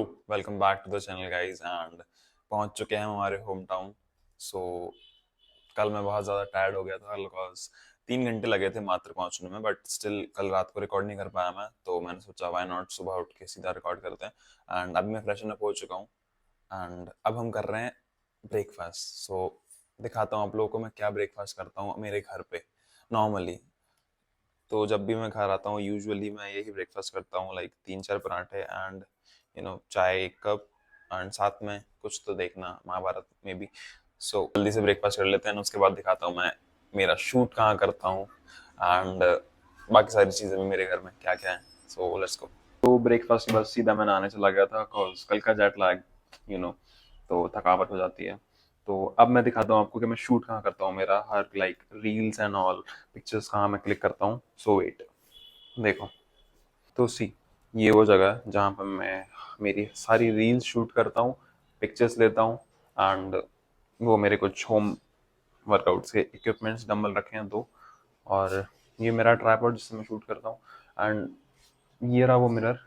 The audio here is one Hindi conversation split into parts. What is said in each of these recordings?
Welcome back to the channel guys and पहुंच चुके हैं हम हमारे होम टाउन। सो कल मैं बहुत ज़्यादा टायर्ड हो गया था बिकॉज 3 घंटे लगे थे मात्र पहुंचने में, बट स्टिल कल रात को रिकॉर्ड नहीं कर पाया मैं, तो मैंने सोचा व्हाई नॉट सुबह उठ के सीधा रिकॉर्ड करते हैं। एंड अभी मैं फ्रेशन अप हो चुका हूँ एंड अब हम कर रहे हैं ब्रेकफास्ट। सो दिखाता हूँ आप लोगों को मैं क्या ब्रेकफास्ट करता हूँ मेरे घर पे नॉर्मली। तो जब भी मैं घर आता हूँ यूजुअली मैं यही ब्रेकफास्ट करता हूँ, लाइक 3-4 पराठे एंड चाय 1 कप एंड साथ में कुछ तो देखना महाभारत में भी। सो जल्दी से ब्रेकफास्ट कर लेते हैं, उसके बाद दिखाता हूँ मैं मेरा शूट कहाँ करता हूँ एंड बाकी सारी चीज़ें भी मेरे घर में क्या क्या है। So let's go. तो ब्रेकफास्ट बस सीधा मैं नहाने चला गया था कॉज कल का जेट लैग यू नो तो थकावट हो जाती है। तो अब मैं दिखाता हूँ आपको कि मैं शूट कहाँ करता हूँ, मेरा हर like reels and all pictures कहाँ मैं क्लिक करता हूँ। सो वेट देखो, तो सी ये वो जगह है जहाँ पर मैं मेरी सारी रील्स शूट करता हूँ, पिक्चर्स लेता हूँ एंड वो मेरे कुछ होम वर्कआउट्स के इक्विपमेंट्स डंबल रखे हैं 2, और ये मेरा ट्राइपॉड जिससे मैं शूट करता हूँ एंड ये रहा वो मिरर।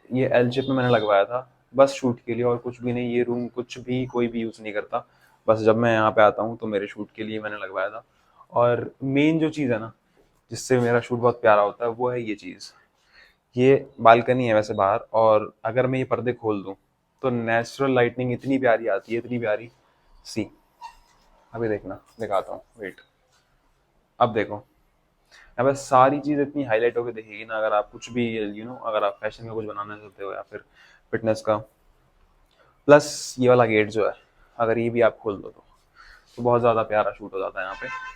ये एल शेप में मैंने लगवाया था बस शूट के लिए और कुछ भी नहीं। ये रूम कुछ भी कोई भी यूज़ नहीं करता, बस जब मैं यहाँ पे आता हूँ तो मेरे शूट के लिए मैंने लगवाया था। और मेन जो चीज़ है ना जिससे मेरा शूट बहुत प्यारा होता है वो है ये चीज़। ये बालकनी है वैसे बाहर, और अगर मैं ये पर्दे खोल दूँ तो नेचुरल लाइटनिंग इतनी प्यारी आती है, इतनी प्यारी। सी अभी देखना, दिखाता हूँ वेट। अब देखो यहाँ पे सारी चीज़ इतनी हाईलाइट होकर दिखेगी ना, अगर आप कुछ भी अगर आप फैशन का कुछ बनाना चाहते हो या फिर फिटनेस का। प्लस ये वाला गेट जो है अगर ये भी आप खोल दो तो बहुत ज़्यादा प्यारा शूट हो जाता है यहाँ पे।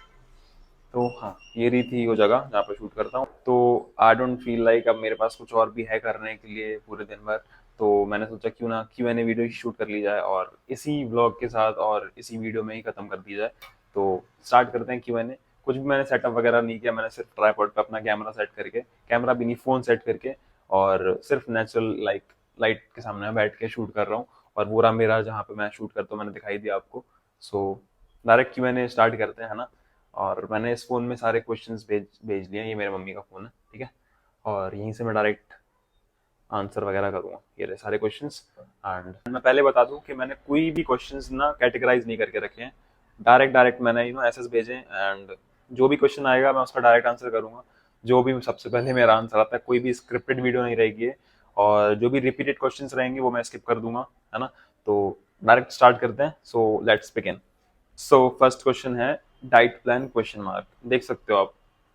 तो हाँ, ये रही थी वो जगह जहाँ पे शूट करता हूँ। तो आई डोंट फील लाइक अब मेरे पास कुछ और भी है करने के लिए पूरे दिन भर, तो मैंने सोचा क्यों ना Q&A वीडियो ही शूट कर ली जाए और इसी व्लॉग के साथ और इसी वीडियो में ही खत्म कर दी जाए। तो स्टार्ट करते हैं Q&A। कुछ भी मैंने सेटअप वगैरह नहीं किया, मैंने सिर्फ ट्राइपॉड पे अपना कैमरा सेट करके, कैमरा भी नहीं फ़ोन सेट करके, और सिर्फ नेचुरल लाइक लाइट के सामने बैठ के शूट कर रहा हूँ। और पूरा मेरा जहाँ पे मैं शूट करता हूँ मैंने दिखाई दिया आपको। सो डायरेक्ट Q&A स्टार्ट करते हैं, है ना। और मैंने इस फ़ोन में सारे क्वेश्चंस भेज भेज लिए हैं, ये मेरे मम्मी का फ़ोन है, ठीक है। और यहीं से मैं डायरेक्ट आंसर वगैरह करूँगा, ये रहे सारे क्वेश्चंस। एंड मैं पहले बता दूं कि मैंने कोई भी क्वेश्चंस ना कैटेगराइज नहीं करके रखे हैं, डायरेक्ट डायरेक्ट मैंने ऐसे भेजे एंड जो भी क्वेश्चन आएगा मैं उसका डायरेक्ट आंसर करूँगा। जो भी सबसे पहले मेरा आंसर आता है, कोई भी स्क्रिप्टेड वीडियो नहीं रहेगी ये, और जो भी रिपीटेड क्वेश्चंस रहेंगे वो मैं स्किप कर दूंगा, है ना। तो डायरेक्ट स्टार्ट करते हैं। So let's begin. So first question है डाइट प्लान क्वेश्चन मार्क, देख सकते हो आप,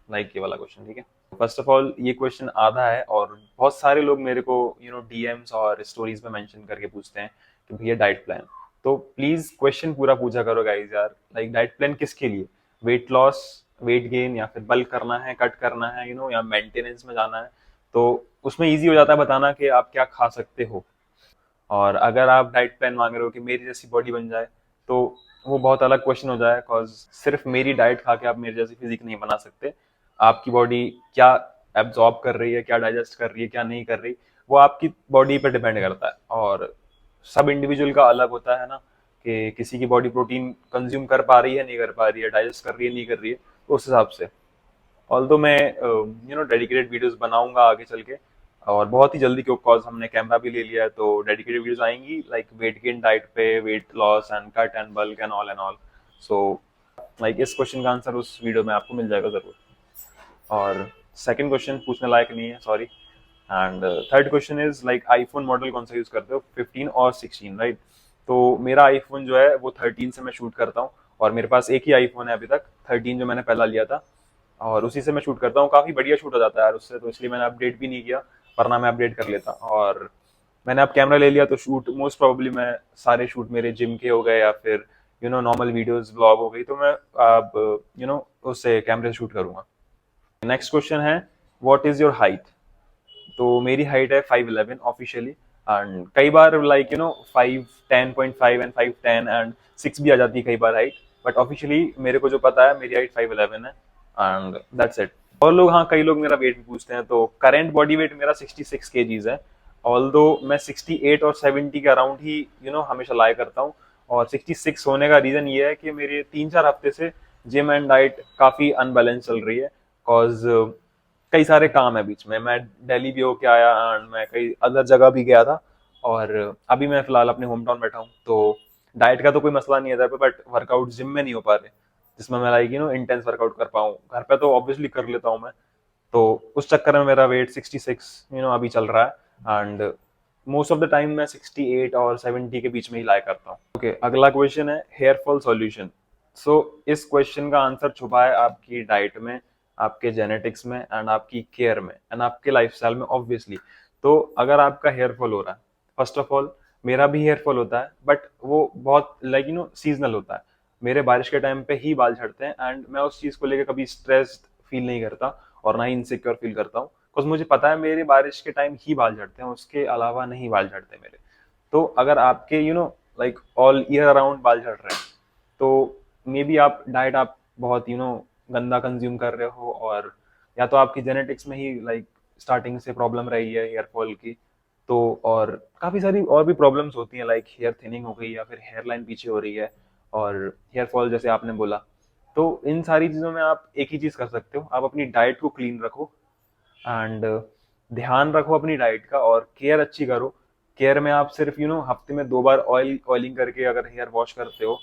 लाइक ये वाला क्वेश्चन, ठीक है। फर्स्ट ऑफ ऑल ये क्वेश्चन आधा है और बहुत सारे लोग मेरे को डीएम्स और स्टोरीज में मेंशन करके पूछते हैं कि भैया डाइट प्लान। तो प्लीज क्वेश्चन पूरा पूछा करो गाइस यार, लाइक डाइट प्लान किसके लिए? वेट लॉस, वेट गेन, या फिर बल्क करना है, कट करना है, या मेंटेनेंस में जाना है। तो उसमें इजी हो जाता है बताना कि आप क्या खा सकते हो। और अगर आप डाइट प्लान मांग रहे हो कि मेरी जैसी बॉडी बन जाए, तो वो बहुत अलग क्वेश्चन हो जाए, बिकॉज सिर्फ मेरी डाइट खा के आप मेरे जैसी फिजिक नहीं बना सकते। आपकी बॉडी क्या एब्जॉर्ब कर रही है, क्या डाइजेस्ट कर रही है, क्या नहीं कर रही, वो आपकी बॉडी पर डिपेंड करता है। और सब इंडिविजुअल का अलग होता है ना, कि किसी की बॉडी प्रोटीन कंज्यूम कर पा रही है, नहीं कर पा रही है, डाइजेस्ट कर रही है, नहीं कर रही है, तो उस हिसाब से ऑल्दो मैं डेडिकेटेड वीडियोस बनाऊंगा आगे चल के, और बहुत ही जल्दी, क्योंकि कॉज हमने कैमरा भी ले लिया है, तो डेडिकेटेड वीडियोस आएंगी लाइक वेट गेन डाइट पे, weight loss and cut and bulk and all. So like इस क्वेश्चन का आंसर उस वीडियो में आपको मिल जाएगा जरूर। और सेकंड क्वेश्चन पूछने लायक नहीं है, sorry. And third question is like iPhone model कौन सा यूज करते हो, 15 और 16, राइट। तो मेरा आईफोन जो है वो 13 से मैं शूट करता हूँ, और मेरे पास एक ही आईफोन है अभी तक, 13 जो मैंने पहला लिया था, और उसी से मैं शूट करता हूँ। काफी बढ़िया शूट हो जाता है यार उससे, तो इसलिए मैंने अपडेट भी नहीं किया, वरना मैं अपडेट कर लेता। और मैंने अब कैमरा ले लिया तो शूट मोस्ट प्रोबेबली मैं सारे शूट मेरे जिम के हो गए या फिर नॉर्मल वीडियोस ब्लॉग हो गई, तो मैं अब उससे कैमरे से शूट करूंगा। नेक्स्ट क्वेश्चन है व्हाट इज योर हाइट। तो मेरी हाइट है 5'11" ऑफिशियली, एंड कई बार लाइक 5'10.5 एंड 5'10 एंड 6 भी आ जाती है कई बार हाइट, बट ऑफिशियली मेरे को जो पता है मेरी हाइट 5'11" है एंड दैट्स इट। और लोग, हाँ, कई लोग मेरा वेट भी पूछते हैं, तो करंट बॉडी वेट मेरा 66 kgs है। ऑल्दो मैं 68 और 70 के अराउंड ही हमेशा लाया करता हूँ। और 66 होने का रीजन ये है कि मेरे 3-4 हफ्ते से जिम एंड डाइट काफी अनबैलेंस चल रही है, कॉज कई सारे काम है बीच में, मैं दिल्ली भी होके आया एंड मैं कई अदर जगह भी गया था, और अभी मैं फिलहाल अपने होम टाउन बैठा हूँ। तो डाइट का तो कोई मसला नहीं है इधर पे, बट वर्कआउट जिम में नहीं हो पा रहे जिसमें मैं लाइक इंटेंस वर्कआउट कर पाऊँ। घर पे तो ऑब्वियसली कर लेता हूँ मैं, तो उस चक्कर में मेरा वेट 66 अभी चल रहा है, and most of the time मैं 68 और 70 के बीच में ही लाया करता हूँ। ओके, अगला क्वेश्चन है हेयर फॉल सॉल्यूशन। सो इस क्वेश्चन का आंसर छुपा है आपकी डाइट में, आपके जेनेटिक्स में एंड आपकी केयर में एंड आपके लाइफस्टाइल में ऑब्वियसली। तो अगर आपका हेयर फॉल हो रहा है, फर्स्ट ऑफ ऑल मेरा भी हेयर फॉल होता है, बट वो बहुत सीजनल होता है। मेरे बारिश के टाइम पे ही बाल झड़ते हैं एंड मैं उस चीज को लेकर कभी स्ट्रेस्ड फील नहीं करता और ना ही इनसिक्योर फील करता हूँ, बिकॉज मुझे पता है मेरे बारिश के टाइम ही बाल झड़ते हैं, उसके अलावा नहीं बाल झड़ते मेरे। तो अगर आपके लाइक ऑल ईयर अराउंड बाल झड़ रहे हैं, तो मे बी आप डाइट आप बहुत गंदा कंज्यूम कर रहे हो, और या तो आपकी जेनेटिक्स में ही लाइक स्टार्टिंग से प्रॉब्लम रही है हेयर फॉल की। तो और काफी सारी और भी प्रॉब्लम्स होती हैं, लाइक हेयर थिनिंग हो गई या फिर हेयर लाइन पीछे हो रही है और हेयर फॉल जैसे आपने बोला। तो इन सारी चीजों में आप एक ही चीज कर सकते हो, आप अपनी डाइट को क्लीन रखो एंड ध्यान रखो अपनी डाइट का और केयर अच्छी करो। केयर में आप सिर्फ हफ्ते में 2 बार ऑयलिंग करके अगर हेयर वॉश करते हो,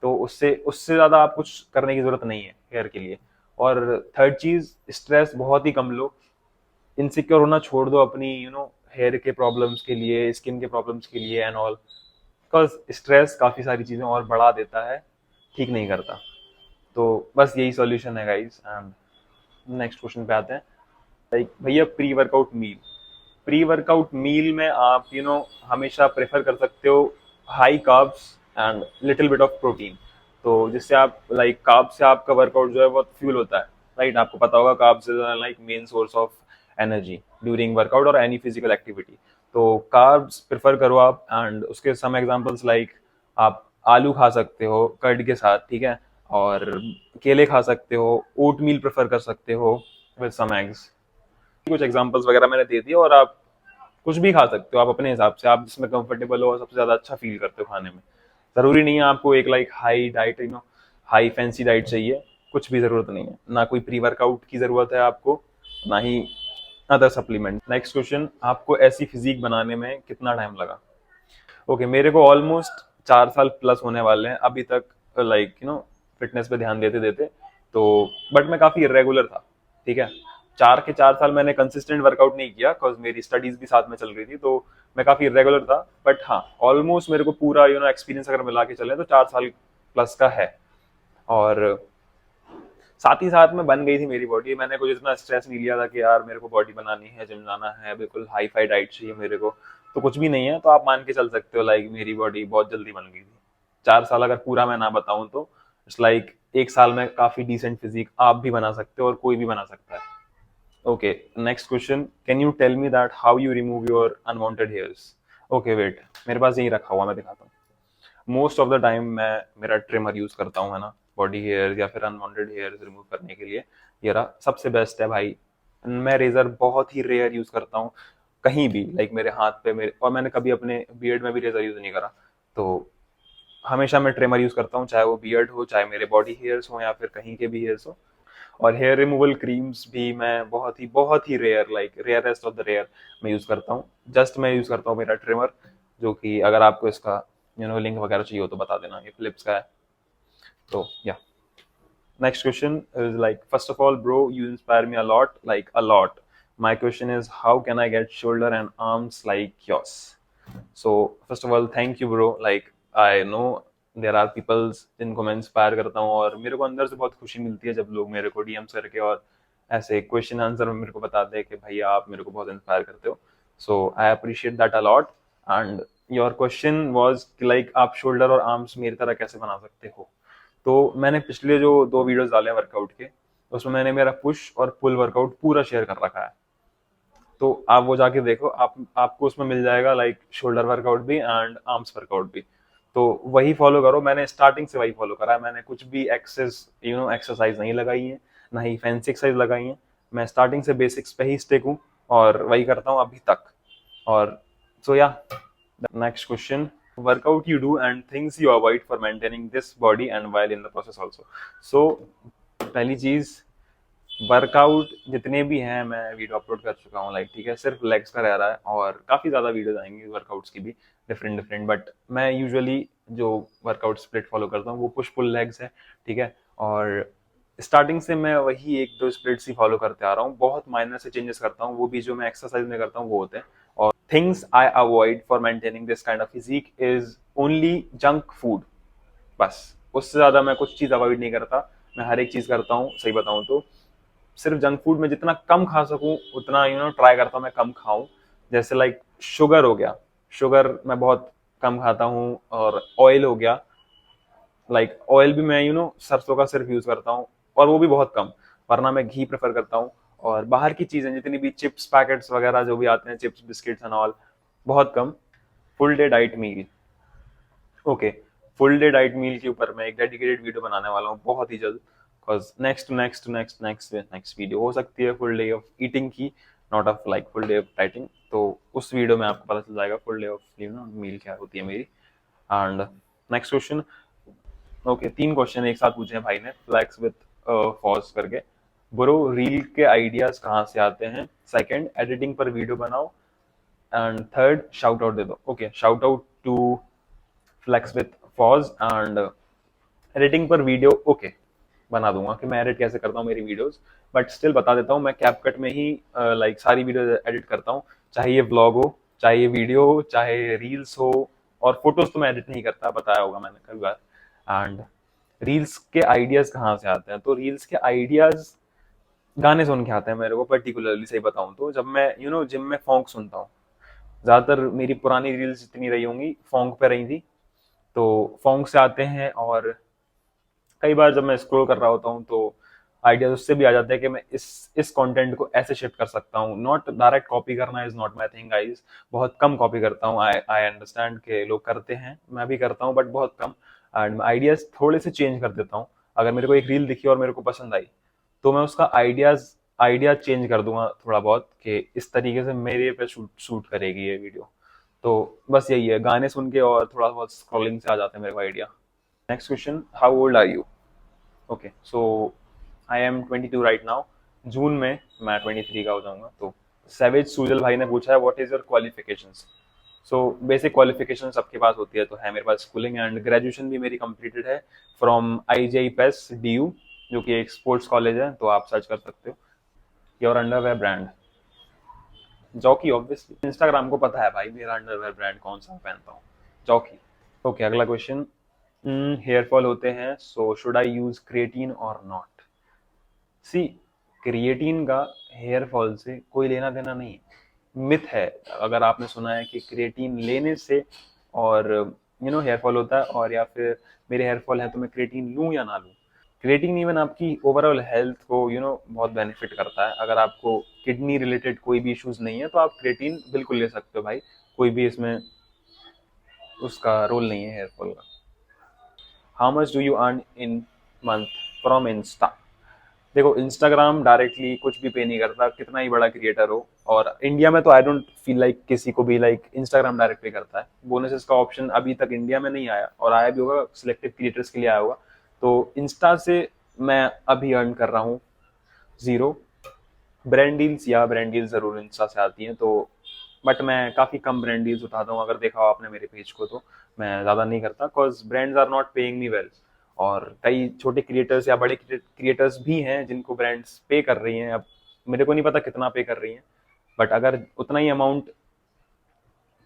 तो उससे उससे ज्यादा आप कुछ करने की जरूरत नहीं है हेयर के लिए। और थर्ड चीज, स्ट्रेस बहुत ही कम लो, इनसिक्योर होना छोड़ दो अपनी हेयर के प्रॉब्लम्स के लिए, स्किन के प्रॉब्लम्स के लिए एंड ऑल, बिकॉज स्ट्रेस काफी सारी चीजें और बढ़ा देता है, ठीक नहीं करता। तो बस यही सॉल्यूशन है गाइस। एंड नेक्स्ट क्वेश्चन पे आते हैं, लाइक भैया pre workout meal. Pre workout meal में आप हमेशा प्रेफर कर सकते हो high carbs and little bit of protein. तो जिससे आप लाइक कार्ब से आपका वर्कआउट जो है बहुत फ्यूल होता है, राइट? आपको पता होगा carbs is like main source of energy during workout और एनी फिजिकल एक्टिविटी। तो कार्ब्स प्रेफर करो आप, एंड उसके सम एग्जांपल्स लाइक आप आलू खा सकते हो कर्ड के साथ, ठीक है, और केले खा सकते हो, ओट मील प्रेफर कर सकते हो विद सम एग्स। कुछ एग्जांपल्स वगैरह मैंने दे दिए, और आप कुछ भी खा सकते हो आप अपने हिसाब से, आप जिसमें कंफर्टेबल हो और सबसे ज्यादा अच्छा फील करते हो खाने में। जरूरी नहीं है आपको एक like high diet high fancy diet चाहिए, कुछ भी जरूरत नहीं है, ना कोई प्री वर्कआउट की जरूरत है आपको, ना ही अदर सप्लीमेंट। नेक्स्ट क्वेश्चन, आपको ऐसी फिजिक बनाने में कितना टाइम लगा? ओके, मेरे को ऑलमोस्ट 4 साल प्लस होने वाले हैं अभी तक, लाइक फिटनेस पे ध्यान देते देते। तो बट मैं काफी इरेगुलर था, ठीक है। 4 के 4 साल मैंने कंसिस्टेंट वर्कआउट नहीं किया, बिकॉज मेरी स्टडीज भी साथ में चल रही थी, तो मैं काफी इरेगुलर था। बट हाँ, ऑलमोस्ट मेरे को पूरा एक्सपीरियंस अगर मिला के चले तो 4 साल प्लस का है। और साथ ही साथ में बन गई थी मेरी बॉडी, मैंने कुछ इतना स्ट्रेस नहीं लिया था कि यार मेरे को बॉडी बनानी है, जिम जाना है, बिल्कुल हाई फाई डाइट चाहिए मेरे को, तो कुछ भी नहीं है। तो आप मान के चल सकते हो लाइक मेरी बॉडी बहुत जल्दी बन गई थी। 4 साल अगर पूरा मैं ना बताऊं तो इट्स लाइक 1 साल में काफी डिसेंट फिजिक आप भी बना सकते हो और कोई भी बना सकता है। Okay, next question, can you tell me that how you remove your unwanted hairs? Okay wait, मेरे पास यही रखा हुआ, मैं दिखाता हूँ। मोस्ट ऑफ द टाइम मैं मेरा ट्रिमर यूज करता हूँ, है ना, बॉडी हेयर या फिर अनवांटेड हेयर रिमूव करने के लिए। ये रहा, सबसे बेस्ट है भाई। मैं रेजर बहुत ही रेयर यूज करता हूँ, कहीं भी लाइक मेरे हाथ पे मेरे, और मैंने कभी अपने बियर्ड में भी रेजर यूज नहीं करा। तो हमेशा मैं ट्रिमर यूज करता हूँ, चाहे वो बियर्ड हो, चाहे मेरे बॉडी हेयर्स हो या फिर कहीं के भी हेयर्स हो। और हेयर रिमूवल क्रीम्स भी मैं बहुत ही rare, like rarest of the rare मैं यूज करता हूँ। जस्ट मैं यूज करता हूँ मेरा ट्रिमर, जो कि अगर आपको इसका लिंक वगैरह चाहिए हो तो बता देना, ये फिलिप्स का है। तो या next question is like, first of all bro, you inspire me a lot, like a lot. My question is, how can I get shoulder and arms like yours? So first of all thank you bro, like I know there are people जिनको मैं इंस्पायर करता हूँ, और मेरे को अंदर से बहुत खुशी मिलती है जब लोग मेरे को डीएम्स करके और ऐसे क्वेश्चन आंसर में मेरे को बताते हैं कि भैया आप मेरे को बहुत इंस्पायर करते हो। So I appreciate that a lot. And your question was like आप शोल्डर और आर्म्स मेरी तरह कैसे बना सकते हो। तो मैंने पिछले जो 2 वीडियोस डाले हैं वर्कआउट के, उसमें मैंने मेरा पुश और पुल वर्कआउट पूरा शेयर कर रखा है, तो आप वो जाके देखो, आपको उसमें मिल जाएगा लाइक शोल्डर वर्कआउट भी एंड आर्म्स वर्कआउट भी। तो वही फॉलो करो, मैंने स्टार्टिंग से वही फॉलो करा है, मैंने कुछ भी एक्सरसाइज नहीं लगाई है, ना ही फैंसी एक्सरसाइज लगाई है। मैं स्टार्टिंग से बेसिक्स पे ही स्टिक हूँ और वही करता हूँ अभी तक। और सो या next question, workout you do and things you avoid for maintaining this body and while in the process also. So पहली चीज, वर्कआउट जितने भी हैं मैं वीडियो अपलोड कर चुका हूँ, लाइक ठीक है, सिर्फ लेग्स का रह रहा है और काफ़ी ज़्यादा वीडियोज आएंगी वर्कआउट्स की भी, डिफरेंट डिफरेंट। बट मैं यूजुअली जो वर्कआउट स्प्लिट फॉलो करता हूँ वो पुश पुल लेग्स है, ठीक है। और स्टार्टिंग से मैं वही एक दो स्प्लिट्स ही फॉलो करते आ रहा हूँ, बहुत माइनर से चेंजेस करता हूँ, वो भी जो मैं एक्सरसाइज में करता हूँ वो होते हैं। और things I avoid for maintaining this kind of physique is only junk food, बस। उससे ज़्यादा मैं कुछ चीज़ अवॉइड नहीं करता, मैं हर एक चीज़ करता हूँ, सही बताऊँ तो सिर्फ जंक फूड में जितना कम खा सकूं उतना ट्राई करता हूँ मैं कम खाऊं। जैसे लाइक शुगर हो गया, शुगर मैं बहुत कम खाता हूँ। और ऑयल हो गया, लाइक ऑयल भी मैं सरसों का सिर्फ यूज करता हूँ, और वो भी बहुत कम, वरना मैं घी प्रेफर करता हूँ। और बाहर की चीजें जितनी भी चिप्स पैकेट्स वगैरह जो भी आते हैं, चिप्स बिस्किट्स एंड ऑल, बहुत कम। फुल डे डाइट मील, ओके, फुल डे डाइट मील के ऊपर मैं एक डेडिकेटेड वीडियो बनाने वाला हूँ बहुत ही जल्द। Because next next next next next video हो सकती है फुल डे ऑफ ईटिंग की, not of like full day of dieting. तो उस वीडियो में आपको पता चल जाएगा फुल डे ऑफ मील क्या होती है मेरी। And next question, okay, 3 question एक साथ पूछे हैं भाई ने, फ्लैक्स विथ फॉज करके। ब्रो, रील के आइडियाज कहाँ से आते हैं? सेकंड, एडिटिंग पर वीडियो बनाओ। एंड थर्ड, शाउट आउट दे दो। Okay, shout out to flex with Fauz and editing पर वीडियो, ओके, बना दूंगा कि मैं एडिट कैसे करता हूँ मेरी वीडियोस। बट स्टिल बता देता हूँ, मैं कैपकट में ही लाइक सारी वीडियो एडिट करता हूँ, चाहे ये व्लॉग हो, चाहे ये वीडियो हो, चाहे रील्स हो। और फोटोज तो मैं एडिट नहीं करता, बताया होगा मैंने कई बार। एंड रील्स के आइडियाज कहाँ से आते हैं? तो रील्स के आइडियाज गाने सुन के आते हैं मेरे को, पर्टिकुलरली सही बताऊं तो जब मैं जिम में फॉन्क सुनता हूँ। ज्यादातर मेरी पुरानी रील्स जितनी रही होंगी फॉन्क पे रही थी, तो फॉन्क से आते हैं। और कई बार जब मैं स्क्रॉल कर रहा होता हूँ तो आइडियाज उससे भी आ जाते हैं कि मैं इस कंटेंट को ऐसे शिफ्ट कर सकता हूँ। नॉट डायरेक्ट कॉपी करना is not my thing guys, बहुत कम कॉपी करता हूँ। आई आई अंडरस्टैंड के लोग करते हैं, मैं भी करता हूँ, बट बहुत कम। एंड आइडियाज थोड़े से चेंज कर देता हूँ। अगर मेरे को एक रील दिखी और मेरे को पसंद आई, तो मैं उसका आइडिया चेंज कर दूंगा थोड़ा बहुत, कि इस तरीके से मेरे पे शूट करेगी ये वीडियो। तो बस यही है, गाने सुन के और थोड़ा बहुत स्क्रॉलिंग से आ जाते हैं मेरे को idea. Next question, how old are you? Okay, so I am 22 right now. June में मैं 23 का हो जाऊंगा। तो सैवेज सुजल भाई ने पूछा है, what is your qualifications? So basic qualification सबके पास होती है, तो है मेरे पास स्कूलिंग, एंड ग्रेजुएशन भी मेरी कंप्लीटेड है फ्रॉम IJPES DU, जो कि एक स्पोर्ट्स कॉलेज है, तो आप सर्च कर सकते हो। Your underwear brand? Jockey, obviously. Instagram को पता है भाई मेरा अंडरवेयर ब्रांड कौन सा पहनता हूँ, जॉकी। ओके, अगला क्वेश्चन, हेयर फॉल होते हैं, so should I use creatine और नॉट? सी, क्रिएटिन का हेयर फॉल से कोई लेना देना नहीं है, मिथ है। अगर आपने सुना है कि क्रिएटिन लेने से और हेयर फॉल होता है, और या फिर मेरे हेयर फॉल है तो मैं क्रिएटिन लूं या ना लूं, क्रिएटिन इवन आपकी ओवरऑल हेल्थ को बहुत बेनिफिट करता है। अगर आपको किडनी रिलेटेड कोई भी इश्यूज नहीं है तो आप क्रिएटिन बिल्कुल ले सकते हो भाई, कोई भी इसमें उसका रोल नहीं है हेयर फॉल का। How much do you earn in month from Insta? देखो, इंस्टाग्राम डायरेक्टली कुछ भी पे नहीं करता, कितना ही बड़ा क्रिएटर हो। और इंडिया में तो आई डोंट फील लाइक किसी को भी लाइक इंस्टाग्राम डायरेक्ट पे करता है। बोनसेस का ऑप्शन अभी तक इंडिया में नहीं आया, और आया भी होगा सिलेक्टेड क्रिएटर्स के लिए आया होगा। तो इंस्टा से मैं अभी अर्न कर रहा हूँ जीरो। ब्रांड डील्स, या ब्रांड डील्स जरूर इंस्टा से आती हैं, तो बट मैं काफी कम ब्रांड डील्स उठाता हूँ। अगर देखा हो आपने मेरे पेज को, तो मैं ज्यादा नहीं करता, because brands are not paying me well. और कई छोटे क्रिएटर्स या बड़े क्रिएटर्स भी हैं जिनको ब्रांड्स पे कर रही हैं। अब मेरे को नहीं पता कितना पे कर रही हैं, बट अगर उतना ही अमाउंट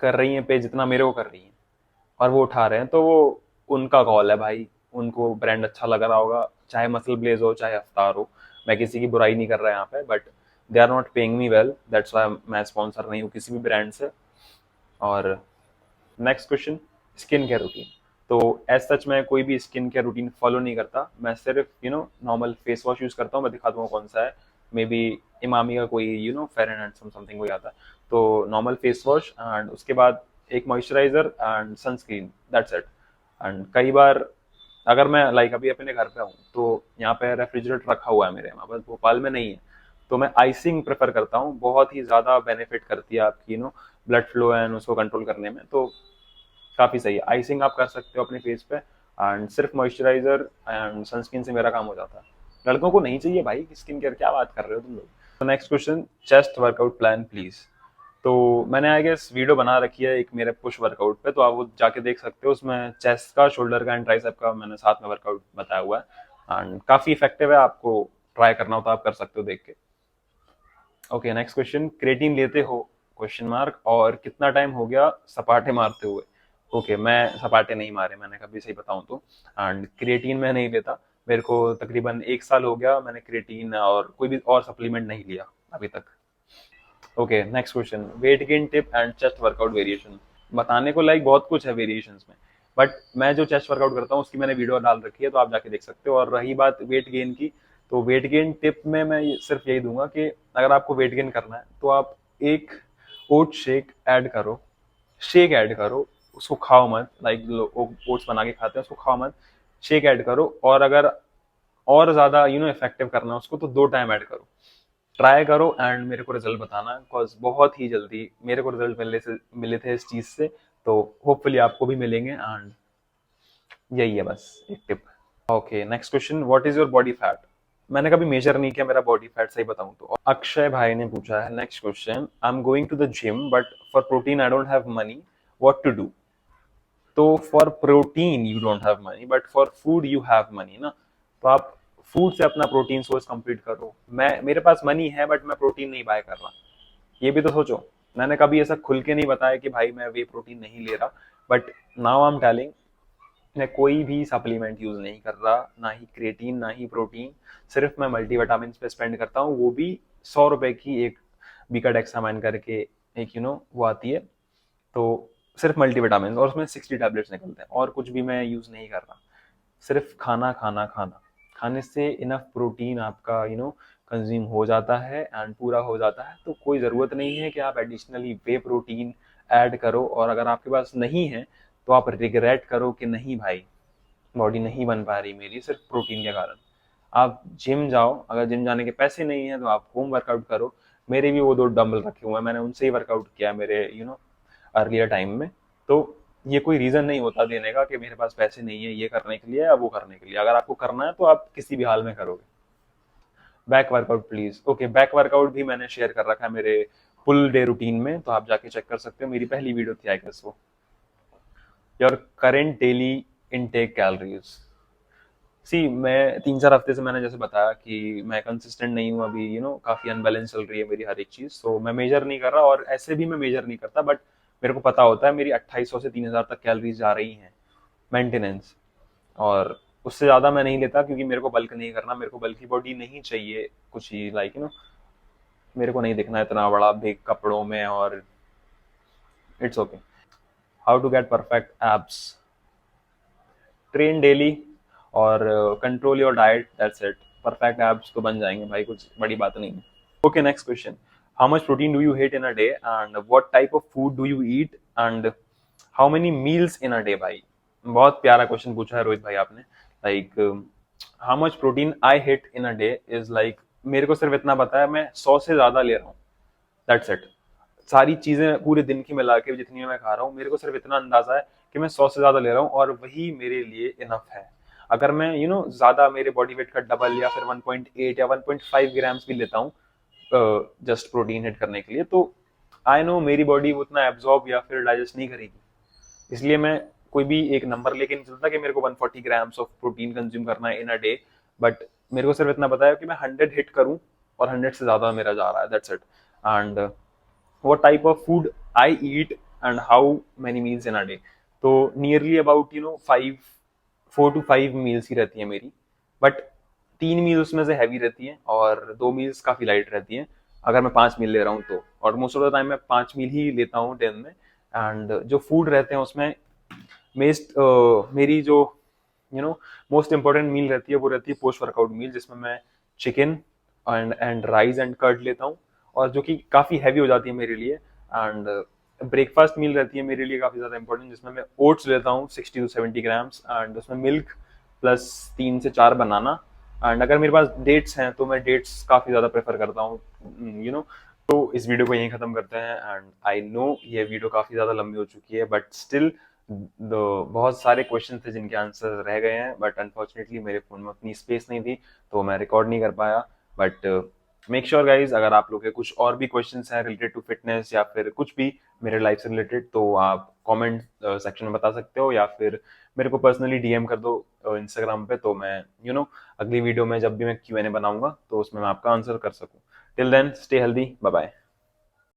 कर रही हैं पे जितना मेरे को कर रही हैं, और वो उठा रहे हैं, तो वो उनका कॉल है भाई। उनको ब्रांड अच्छा लग रहा होगा, चाहे मसल ब्लेज हो चाहे अफ्तार हो। मैं किसी की बुराई नहीं कर रहा यहाँ पे, but they are not paying me well, that's why मैं स्पॉन्सर नहीं हूँ किसी भी ब्रांड से। और next question, skin care routine. तो एज सच मैं कोई भी स्किन केयर रूटीन फॉलो नहीं करता, मैं सिर्फ नॉर्मल फेस वॉश यूज करता हूँ। मैं दिखा दूंगा कौन सा है, मे बी इमामी का कोई फेयर एंड हैंडसम समथिंग कोई आता है। तो नॉर्मल फेस वॉश, एंड उसके बाद एक moisturiser and sunscreen, that's it. And कई बार अगर मैं लाइक अभी अपने घर पे हूँ, तो यहाँ पे रेफ्रिजरेटर रखा हुआ है मेरे यहाँ, बस भोपाल में नहीं है, तो मैं आइसिंग प्रेफर करता हूँ। बहुत ही ज्यादा बेनिफिट करती है आपकी ब्लड फ्लो एंड उसको कंट्रोल करने में, तो काफी सही है। आइसिंग आप कर सकते हो अपने फेस पे, एंड सिर्फ मॉइस्चराइजर एंड सनस्क्रीन से मेरा काम हो जाता है। लड़कों को नहीं चाहिए भाई स्किन केयर, क्या बात कर रहे हो तुम लोग। तो next question, chest workout plan please. तो मैंने आई गेस वीडियो बना रखी है एक मेरे पुश वर्कआउट पे, तो आप वो जाके देख सकते हो। उसमें चेस्ट का, शोल्डर का एंड ट्राइसेप का मैंने साथ में वर्कआउट बताया हुआ है एंड काफी इफेक्टिव है। आपको ट्राई करना हो तो आप कर सकते हो देख के। ओके नेक्स्ट क्वेश्चन, क्रेटीन लेते हो क्वेश्चन मार्क, और कितना टाइम हो गया सपाटे मारते हुए। ओके मैं सपाटे नहीं मारे मैंने कभी, सही बताऊं तो। एंड क्रिएटिन मैं नहीं लेता, मेरे को तकरीबन 1 साल हो गया मैंने क्रिएटिन और कोई भी और सप्लीमेंट नहीं लिया अभी तक। Okay next question, weight gain tip and chest workout variation. बताने को लाइक बहुत कुछ है वेरिएशंस में, बट मैं जो चेस्ट वर्कआउट करता हूँ उसकी मैंने वीडियो डाल रखी है, तो आप जाके देख सकते हो। और रही बात वेट गेन की, तो वेट गेन टिप में मैं सिर्फ यही दूंगा कि अगर आपको वेट गेन करना है तो आप एक ओट शेक ऐड करो, शेक ऐड करो, उसको खाओ मत। लाइक ओट्स बना के खाते हैं उसको खाओ मत, शेक ऐड करो। और अगर और ज्यादा इफेक्टिव करना है उसको, तो 2 टाइम ऐड करो, ट्राई करो एंड मेरे को रिजल्ट बताना, बिकॉज बहुत ही जल्दी मेरे को रिजल्ट मिले थे इस चीज से, तो होपफुली आपको भी मिलेंगे। एंड यही है बस एक tip. Okay next question, what is your body fat. मैंने कभी मेजर नहीं किया मेरा बॉडी फैट, सही बताऊं तो। अक्षय भाई ने पूछा है next question, I am going to the gym but for protein I don't have money, what to do. तो for protein you don't have money but for food you have money ना, तो आप फूड से अपना प्रोटीन सोर्स कंप्लीट करो। मेरे पास मनी है बट मैं प्रोटीन नहीं बाय कर रहा, ये भी तो सोचो। मैंने कभी ऐसा खुल के नहीं बताया कि भाई मैं वे प्रोटीन नहीं ले रहा, but now I am telling मैं कोई भी सप्लीमेंट यूज नहीं कर रहा, ना ही क्रिएटिन ना ही प्रोटीन। सिर्फ मैं मल्टीविटामिन पे स्पेंड करता हूँ, वो भी 100 रुपए की एक बीकाडेक्सामाइन करके एक वो आती है, तो सिर्फ मल्टीविटामिन, और उसमें 60 टैबलेट्स निकलते हैं, और कुछ भी मैं यूज नहीं कर रहा। सिर्फ खाना खाना खाना, खाने से इनफ प्रोटीन आपका कंज्यूम हो जाता है एंड पूरा हो जाता है। तो कोई ज़रूरत नहीं है कि आप एडिशनली वे प्रोटीन ऐड करो, और अगर आपके पास नहीं है तो आप रिग्रेट करो कि नहीं भाई बॉडी नहीं बन पा रही मेरी सिर्फ प्रोटीन के कारण। आप जिम जाओ, अगर जिम जाने के पैसे नहीं है तो आप होम वर्कआउट करो। मेरे भी वो 2 डंबल रखे हुए हैं, मैंने उनसे ही वर्कआउट किया मेरे अर्लियर टाइम में। तो ये कोई रीजन नहीं होता देने का कि मेरे पास पैसे नहीं है ये करने के लिए या वो करने के लिए। अगर आपको करना है तो आप किसी भी हाल में करोगे। Back workout please. Okay back workout भी मैंने शेयर कर रखा है मेरे फुल डे रूटीन में, तो आप जाके चेक कर सकते हो, मेरी पहली वीडियो थी आई गेस वो। Your current daily intake calories. See मैं 3-4 हफ्ते से मैंने जैसे बताया कि मैं कंसिस्टेंट नहीं हूँ अभी, काफी अनबैलेंस चल रही है मेरी हर एक चीज, तो मैं मेजर नहीं कर रहा, और ऐसे भी मैं मेजर नहीं करता, बट मेरे को पता होता है मेरी 2800 से 3000 तक कैलोरीज जा रही हैं मेंटेनेंस, और उससे ज्यादा मैं नहीं लेता, क्योंकि मेरे को बल्क नहीं करना, मेरे को बल्की बॉडी नहीं चाहिए कुछ ही लाइक मेरे को नहीं दिखना इतना बड़ा बिग कपड़ों में। और it's okay. How to get perfect abs, train daily और control your diet, that's it. Perfect abs तो बन जाएंगे भाई, कुछ बड़ी बात नहीं है। Okay next question, how much protein do you heat in a day and what type of food do you eat and how many meals in a day. भाई बहुत प्यारा क्वेश्चन पूछा है रोहित भाई आपने। Like how much protein I hit in a day is like, मेरे को सिर्फ इतना पता है मैं 100 से ज्यादा ले रहा हूँ, दैट्स इट। सारी चीजें पूरे दिन की मिला के जितनी मैं खा रहा हूँ, मेरे को सिर्फ इतना अंदाजा है कि मैं 100 से ज्यादा ले रहा हूँ, और वही मेरे लिए इनफ है। अगर मैं ज्यादा मेरे बॉडी वेट का डबल या फिर 1.8 या 1.5 ग्राम्स भी लेता हूँ जस्ट प्रोटीन हिट करने के लिए, तो आई नो मेरी बॉडी उतना एब्जॉर्ब या फिर डाइजेस्ट नहीं करेगी। इसलिए मैं कोई भी एक नंबर लेके नहीं चलता कि मेरे को 140 ग्राम्स ऑफ प्रोटीन कंज्यूम करना है इन अ डे, बट मेरे को सिर्फ इतना पता है कि मैं 100 हिट करूं, और 100 से ज्यादा मेरा जा रहा है, that's it. And what type of food I eat and how many meals in a day, तो नियरली अबाउट 4 to 5 मील्स ही रहती है मेरी, बट 3 मील उसमें से हैवी रहती हैं और 2 मील्स काफी लाइट रहती हैं अगर मैं 5 मील ले रहा हूँ तो। और मोस्ट ऑफ द टाइम मैं 5 मील ही लेता हूँ दिन में। एंड जो फूड रहते हैं उसमें मेरी जो मोस्ट इंपॉर्टेंट मील रहती है वो रहती है पोस्ट वर्कआउट मील, जिसमें मैं chicken and rice and curd लेता हूँ, और जो कि काफी हैवी हो जाती है मेरे लिए। एंड ब्रेकफास्ट मील रहती है मेरे लिए काफी ज्यादा इंपॉर्टेंट, जिसमें मैं ओट्स लेता हूँ 60 to 70 ग्राम्स, एंड उसमें मिल्क प्लस 3 से 4 बनाना। एंड अगर मेरे पास डेट्स हैं तो मैं डेट्स काफी ज्यादा प्रेफर करता हूँ। तो इस वीडियो को यहीं खत्म करते हैं। एंड आई नो ये वीडियो काफी ज्यादा लंबी हो चुकी है, बट स्टिल बहुत सारे क्वेश्चन थे जिनके आंसर रह गए हैं, बट अनफॉर्चुनेटली मेरे फ़ोन में उतनी स्पेस नहीं थी, तो मैं रिकॉर्ड नहीं कर पाया। बट मेक श्योर गाइज, अगर आप लोग के कुछ और भी क्वेश्चंस हैं रिलेटेड टू फिटनेस या फिर कुछ भी मेरे लाइफ से रिलेटेड, तो आप कमेंट सेक्शन में बता सकते हो, या फिर मेरे को पर्सनली डीएम कर दो इंस्टाग्राम पे, तो मैं अगली वीडियो में जब भी मैं Q&A बनाऊंगा तो उसमें मैं आपका आंसर कर सकूं। Till then, stay healthy, bye bye.